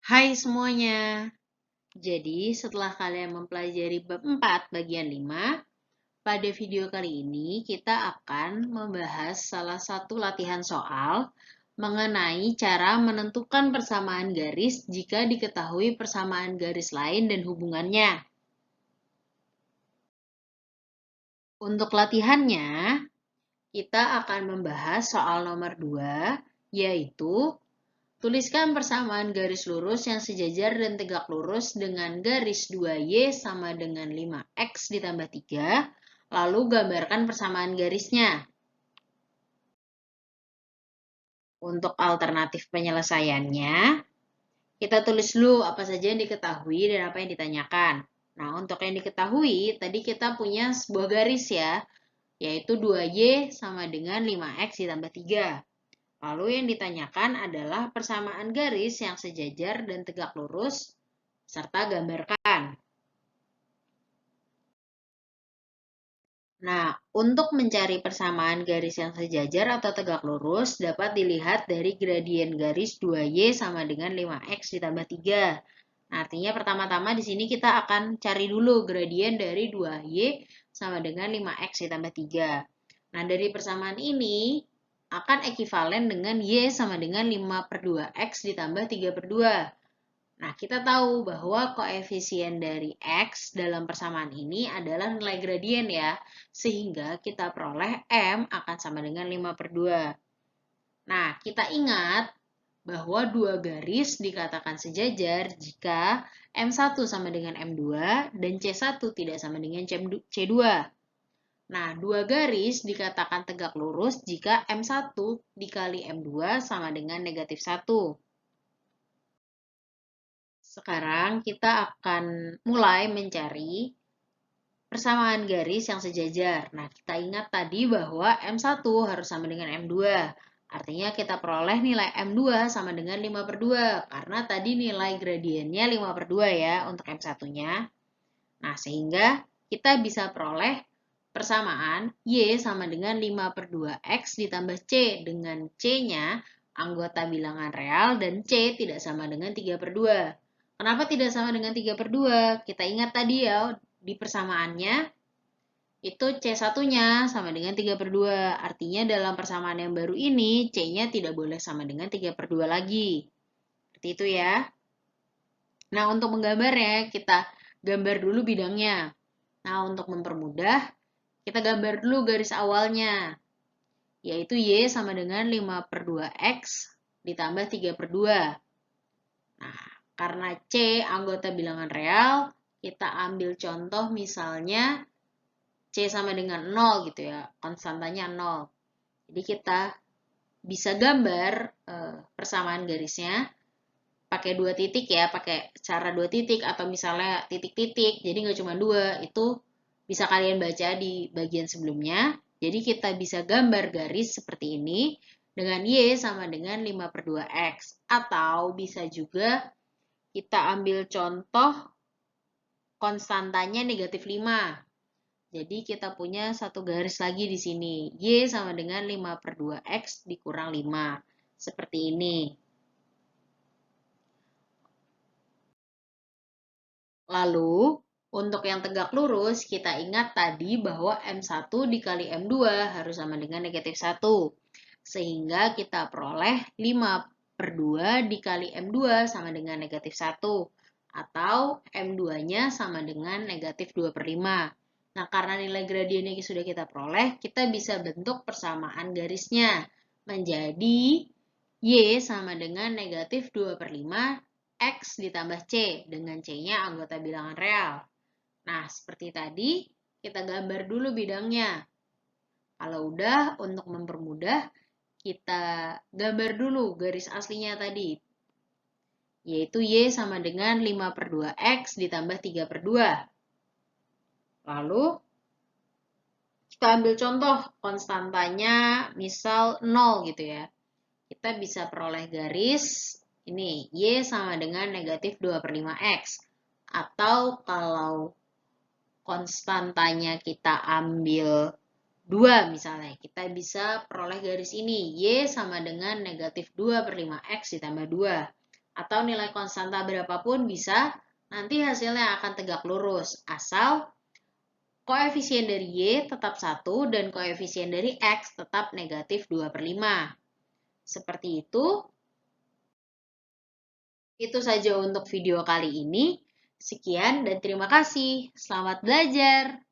Hai semuanya. Jadi, setelah kalian mempelajari bab 4 bagian 5, pada video kali ini kita akan membahas salah satu latihan soal mengenai cara menentukan persamaan garis jika diketahui persamaan garis lain dan hubungannya. Untuk latihannya, kita akan membahas soal nomor 2, yaitu tuliskan persamaan garis lurus yang sejajar dan tegak lurus dengan garis 2Y sama dengan 5X ditambah 3, lalu gambarkan persamaan garisnya. Untuk alternatif penyelesaiannya, kita tulis dulu apa saja yang diketahui dan apa yang ditanyakan. Nah, untuk yang diketahui, tadi kita punya sebuah garis ya, yaitu 2Y sama dengan 5X ditambah 3. Lalu yang ditanyakan adalah persamaan garis yang sejajar dan tegak lurus, serta gambarkan. Nah, untuk mencari persamaan garis yang sejajar atau tegak lurus dapat dilihat dari gradien garis 2Y sama dengan 5X ditambah 3. Nah, artinya pertama-tama di sini kita akan cari dulu gradien dari 2Y sama dengan 5X ditambah 3. Nah, dari persamaan ini akan ekivalen dengan Y sama dengan 5/2X ditambah 3/2. Nah, kita tahu bahwa koefisien dari X dalam persamaan ini adalah nilai gradien ya, sehingga kita peroleh M akan sama dengan 5/2. Nah, kita ingat bahwa dua garis dikatakan sejajar jika M1 sama dengan M2 dan C1 tidak sama dengan C2. Nah, dua garis dikatakan tegak lurus jika M1 dikali M2 sama dengan negatif 1. Sekarang kita akan mulai mencari persamaan garis yang sejajar. Nah, kita ingat tadi bahwa M1 harus sama dengan M2. Artinya kita peroleh nilai M2 sama dengan 5/2. Karena tadi nilai gradiennya 5/2 ya untuk M1-nya. Nah, sehingga kita bisa peroleh persamaan Y sama dengan 5/2X ditambah C, dengan C-nya anggota bilangan real dan C tidak sama dengan 3/2. Kenapa tidak sama dengan 3/2? Kita ingat tadi ya, di persamaannya itu C1-nya sama dengan 3/2. Artinya dalam persamaan yang baru ini, C-nya tidak boleh sama dengan 3/2 lagi. Seperti itu ya. Nah, untuk menggambarnya, kita gambar dulu bidangnya. Nah, untuk mempermudah, kita gambar dulu garis awalnya, yaitu Y sama dengan 5/2X ditambah 3/2. Nah, karena C anggota bilangan real, kita ambil contoh misalnya C sama dengan 0 gitu ya, konstantanya 0. Jadi kita bisa gambar persamaan garisnya pakai 2 titik ya, pakai cara 2 titik atau misalnya titik-titik, jadi nggak cuma 2, itu bisa kalian baca di bagian sebelumnya. Jadi kita bisa gambar garis seperti ini dengan Y sama dengan 5/2X. Atau bisa juga kita ambil contoh konstantanya negatif 5. Jadi kita punya satu garis lagi di sini. Y sama dengan 5/2X dikurang 5. Seperti ini. Lalu, untuk yang tegak lurus, kita ingat tadi bahwa M1 dikali M2 harus sama dengan negatif 1. Sehingga kita peroleh 5/2 dikali M2 sama dengan negatif 1. Atau M2-nya sama dengan negatif 2/5. Nah, karena nilai gradiennya sudah kita peroleh, kita bisa bentuk persamaan garisnya menjadi Y sama dengan negatif 2/5 X ditambah C, dengan C-nya anggota bilangan real. Nah, seperti tadi, kita gambar dulu bidangnya. Kalau udah, untuk mempermudah, kita gambar dulu garis aslinya tadi, yaitu Y sama dengan 5/2X ditambah 3/2. Lalu, kita ambil contoh konstantanya, misal 0 gitu ya. Kita bisa peroleh garis ini, Y sama dengan negatif 2/5X. Atau kalau konstantanya kita ambil 2 misalnya, kita bisa peroleh garis ini, Y sama dengan negatif 2/5X ditambah 2. atau nilai konstanta berapapun bisa, nanti hasilnya akan tegak lurus, asal koefisien dari Y tetap 1 dan koefisien dari X tetap negatif 2/5. Seperti itu. Itu saja untuk video kali ini. Sekian dan terima kasih. Selamat belajar.